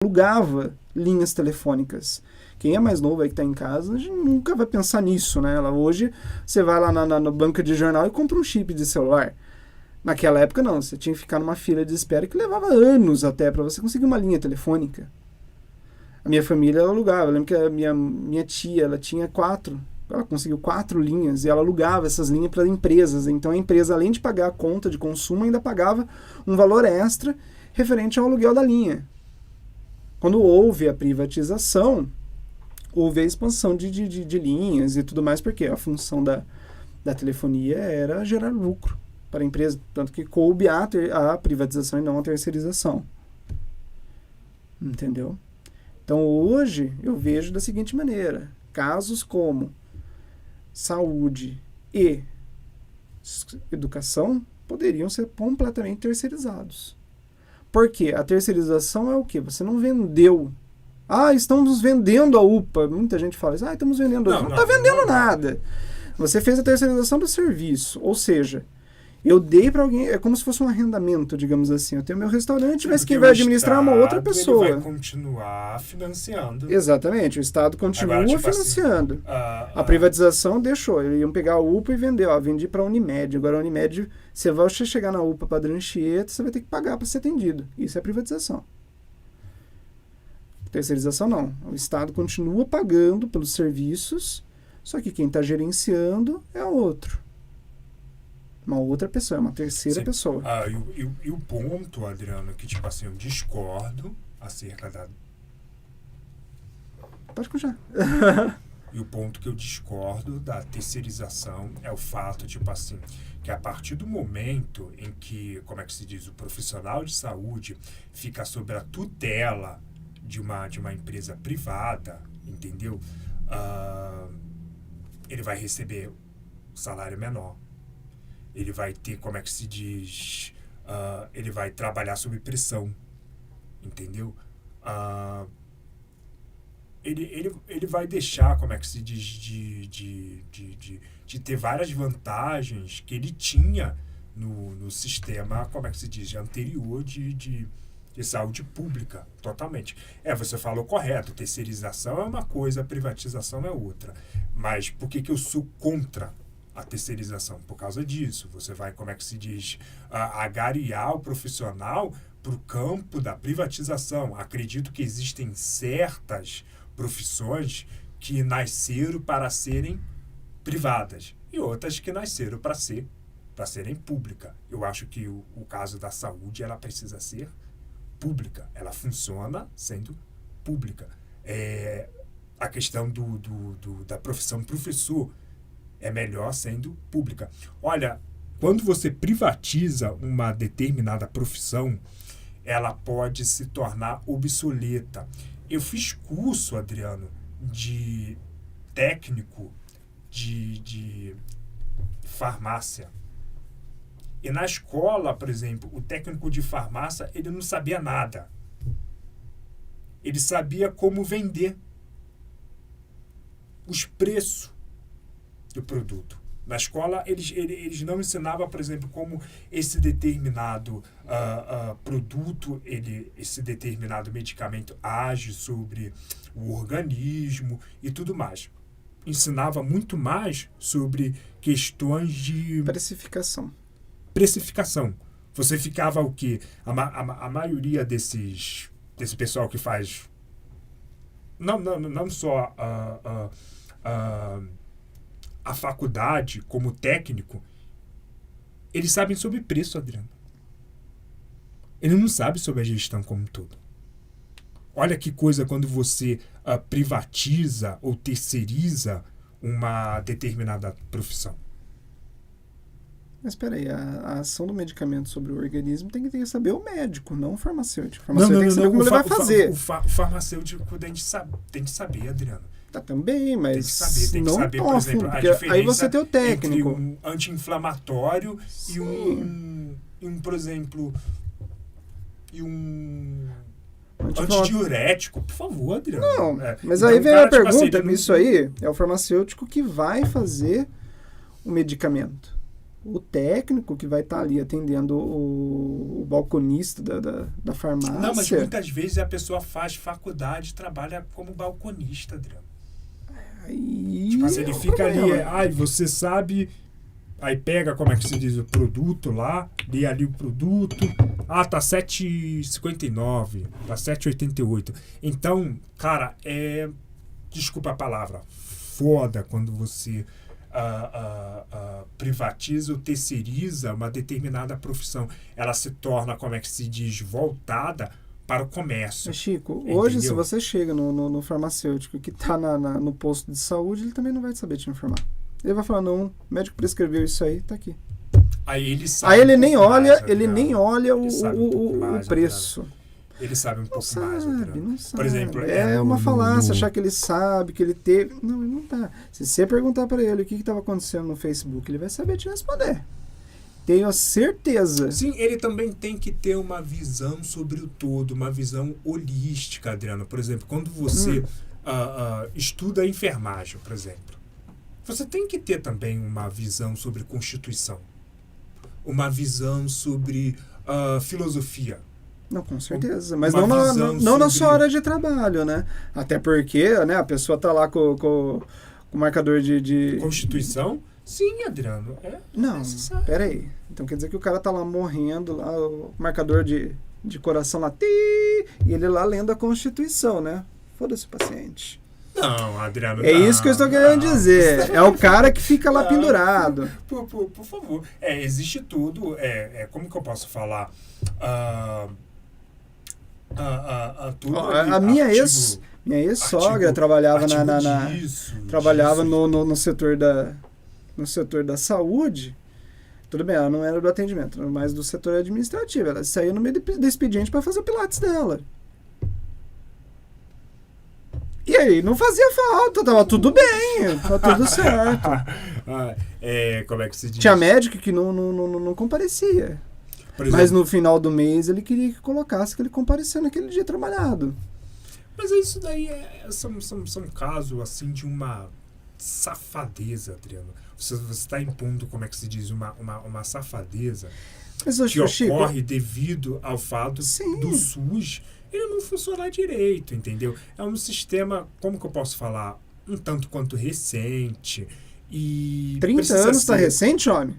alugava linhas telefônicas. Quem é mais novo aí que está em casa, a gente nunca vai pensar nisso, né? Hoje, você vai lá na banca de jornal e compra um chip de celular. Naquela época, não. Você tinha que ficar numa fila de espera que levava anos até para você conseguir uma linha telefônica. A minha família, ela alugava. Eu lembro que a minha tia, ela tinha 4. Ela conseguiu 4 linhas e ela alugava essas linhas para empresas. Então, a empresa, além de pagar a conta de consumo, ainda pagava um valor extra referente ao aluguel da linha. Quando houve a privatização, houve a expansão de linhas e tudo mais, porque a função da telefonia era gerar lucro para a empresa, tanto que coube a privatização e não a terceirização. Entendeu? Então, hoje, eu vejo da seguinte maneira, casos como saúde e educação poderiam ser completamente terceirizados. Por quê? A terceirização é o quê? Você não vendeu. Estamos vendendo a UPA. Muita gente fala isso. Estamos vendendo a UPA. Não está vendendo nada. Você fez a terceirização do serviço. Ou seja, eu dei para alguém... É como se fosse um arrendamento, digamos assim. Eu tenho meu restaurante, mas quem vai administrar é uma outra pessoa. Ele vai continuar financiando. Exatamente. O Estado continua financiando. Assim, a privatização deixou. Eles iam pegar a UPA e vender. Vendi para a Unimed. Agora a Unimed, você vai chegar na UPA Padre Anchieta, você vai ter que pagar para ser atendido. Isso é privatização. Terceirização não. O Estado continua pagando pelos serviços, só que quem está gerenciando é outro. Uma outra pessoa, é uma terceira pessoa. E o ponto, Adriano, que tipo assim, eu discordo acerca da... Pode continuar. E o ponto que eu discordo da terceirização é o fato, tipo assim, que a partir do momento em que, como é que se diz, o profissional de saúde fica sob a tutela de uma empresa privada, entendeu? Ele vai receber salário menor. Ele vai ter, como é que se diz, ele vai trabalhar sob pressão, entendeu? Ele vai deixar, como é que se diz, de ter várias vantagens que ele tinha no sistema, como é que se diz, anterior de saúde pública, totalmente. Você falou correto, terceirização é uma coisa, privatização é outra. Mas por que eu sou contra a terceirização? Por causa disso. Você vai, como é que se diz, agariar o profissional para o campo da privatização. Acredito que existem certas profissões que nasceram para serem privadas e outras que nasceram para serem públicas. Eu acho que o caso da saúde, ela precisa ser pública. Ela funciona sendo pública. A questão da profissão professor é melhor sendo pública. Olha, quando você privatiza uma determinada profissão, ela pode se tornar obsoleta. Eu fiz curso, Adriano, de técnico de farmácia. E na escola, por exemplo, o técnico de farmácia, ele não sabia nada. Ele sabia como vender os preços do produto. Na escola, eles não ensinavam, por exemplo, como esse determinado produto, esse determinado medicamento age sobre o organismo e tudo mais. Ensinava muito mais sobre questões de... Precificação. Você ficava o quê? A maioria desse pessoal que faz... Não só a faculdade como técnico, eles sabem sobre preço, Adriano. Ele não sabe sobre a gestão como um todo. Olha que coisa quando você privatiza ou terceiriza uma determinada profissão. Mas espera aí, a ação do medicamento sobre o organismo tem que saber o médico, não o farmacêutico. O farmacêutico tem que saber como ele vai fazer. O farmacêutico tem que saber, Adriano. Também, mas tem que saber, por exemplo, a diferença aí você tem o técnico. Entre um anti-inflamatório e um, por exemplo, antidiurético. Por favor, Adriano. Não, mas aí vem a pergunta, isso aí é o farmacêutico que vai fazer o medicamento. o técnico que vai estar ali atendendo o balconista da farmácia. Não, mas muitas vezes a pessoa faz faculdade e trabalha como balconista, Adriano. Aí Tipo assim, ele fica problema. ali, você sabe, aí pega, como é que se diz, o produto lá, lê ali o produto, tá 7,59, tá 7,88. Então, cara, desculpa a palavra, foda quando você privatiza ou terceiriza uma determinada profissão. Ela se torna, como é que se diz, voltada para o comércio. Mas, Chico, Entendeu? hoje se você chega no farmacêutico que está no posto de saúde, ele também não vai saber te informar. Ele vai falar, não, o médico prescreveu isso aí, tá aqui. Aí ele sabe. Aí ele nem olha, mais, ele nem olha mais, o preço. Ele sabe um pouco mais. Não sabe. Por exemplo, é uma falácia achar que ele sabe, que ele teve. Não, ele não tá. Se você perguntar para ele o que estava acontecendo no Facebook, ele vai saber te responder. Tenho a certeza. Sim, ele também tem que ter uma visão sobre o todo, uma visão holística, Adriano. Por exemplo, quando você estuda enfermagem, por exemplo, você tem que ter também uma visão sobre Constituição, uma visão sobre filosofia. Não, com certeza. Mas Uma não na sobre- sua hora de trabalho, né? Até porque, né, a pessoa tá lá com o marcador de... Constituição? Sim, Adriano. Não, necessário. peraí. Então quer dizer que o cara tá lá morrendo, lá, o marcador de coração lá, e ele lá lendo a Constituição, né? Foda-se o paciente. Não, Adriano. É isso que eu estou querendo dizer. É o cara que fica lá pendurado. Por favor. Existe tudo. Como que eu posso falar? Tudo A minha ex-sogra trabalhava trabalhava no setor da saúde. Tudo bem, ela não era do atendimento, era mais do setor administrativo. Ela saía no meio do expediente para fazer o pilates dela. E aí, não fazia falta, tava tudo bem, tava tudo certo. Como é que se diz? Tinha médico que não comparecia. Por exemplo, Mas no final do mês ele queria que colocasse que ele compareceu naquele dia trabalhado. Mas isso daí são casos assim de uma safadeza, Adriano. Você está impondo, como é que se diz, uma safadeza Mas, que Chico, ocorre devido ao fato do SUS ele não funcionar direito, entendeu? É um sistema, como que eu posso falar, um tanto quanto recente e 30 anos tá recente, homem?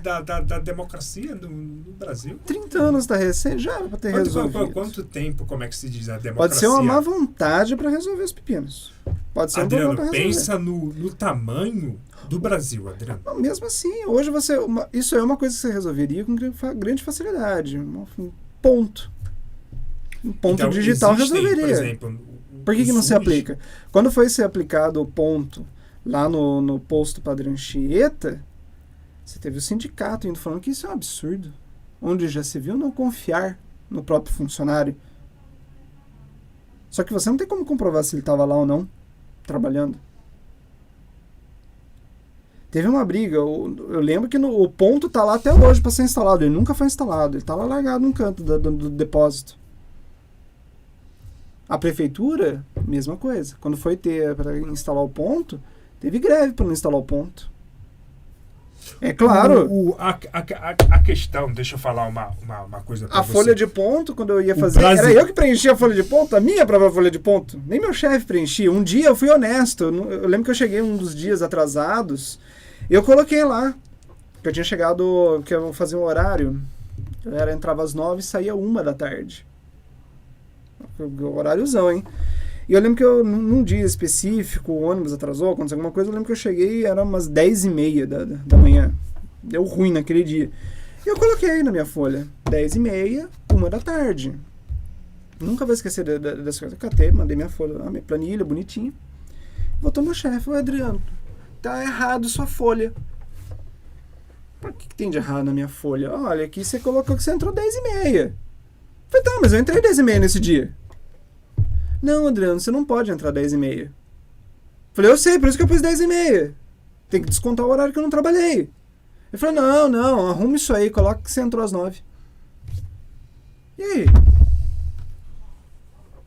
Da democracia no Brasil. 30 anos tá recente, já era pra ter resolvido. Quanto tempo, como é que se diz, a democracia? Pode ser uma má vontade pra resolver os pepinos. Pode ser Adriano, um problema pra resolver. pensa no tamanho do Brasil, Adriano. Não, mesmo assim, hoje isso é uma coisa que você resolveria com grande facilidade. Um ponto. Um ponto Então, digital resolveria. Por exemplo, Por que não SUS, se aplica? Quando foi ser aplicado o ponto lá no posto Padre Anchieta, você teve o sindicato indo falando que isso é um absurdo. Onde já se viu não confiar no próprio funcionário. Só que você não tem como comprovar se ele estava lá ou não, trabalhando. Teve uma briga, eu lembro que o ponto tá lá até hoje para ser instalado, ele nunca foi instalado, ele tá lá largado num canto do depósito. A prefeitura, mesma coisa. Quando foi para instalar o ponto, teve greve para não instalar o ponto. É claro. A questão, deixa eu falar uma coisa pra A você. folha de ponto, quando eu ia fazer, era eu que preenchia a folha de ponto, a minha própria folha de ponto. Nem meu chefe preenchia. Um dia eu fui honesto. Eu lembro que eu cheguei um dos dias atrasados. Eu coloquei lá. Que eu tinha chegado, que eu fazia um horário. Entrava às 9 e saía 1 da tarde. Horáriozão, hein? E eu lembro que num dia específico, o ônibus atrasou, aconteceu alguma coisa, eu lembro que eu cheguei, era umas 10h30 da manhã. Deu ruim naquele dia. E eu coloquei na minha folha, 10h30, 1 da tarde. Nunca vou esquecer dessa coisa. Eu catei, mandei minha folha, minha planilha, bonitinha. Voltou meu chefe, Adriano, tá errado sua folha. O que tem de errado na minha folha? Olha, aqui você colocou que você entrou 10h30. Falei, tá, mas eu entrei 10h30 nesse dia. Não, Adriano, você não pode entrar 10h30. Falei, eu sei, por isso que eu pus 10h30. Tem que descontar o horário que eu não trabalhei. Ele falou, não, arruma isso aí, coloca que você entrou às 9. E aí?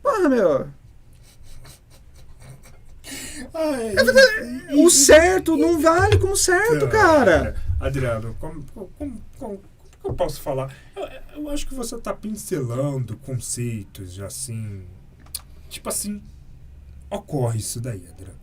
Porra, meu. O certo não vale como certo, cara. Adriano, como eu posso falar? Eu acho que você tá pincelando conceitos assim. Tipo assim, ocorre isso daí, Adriano.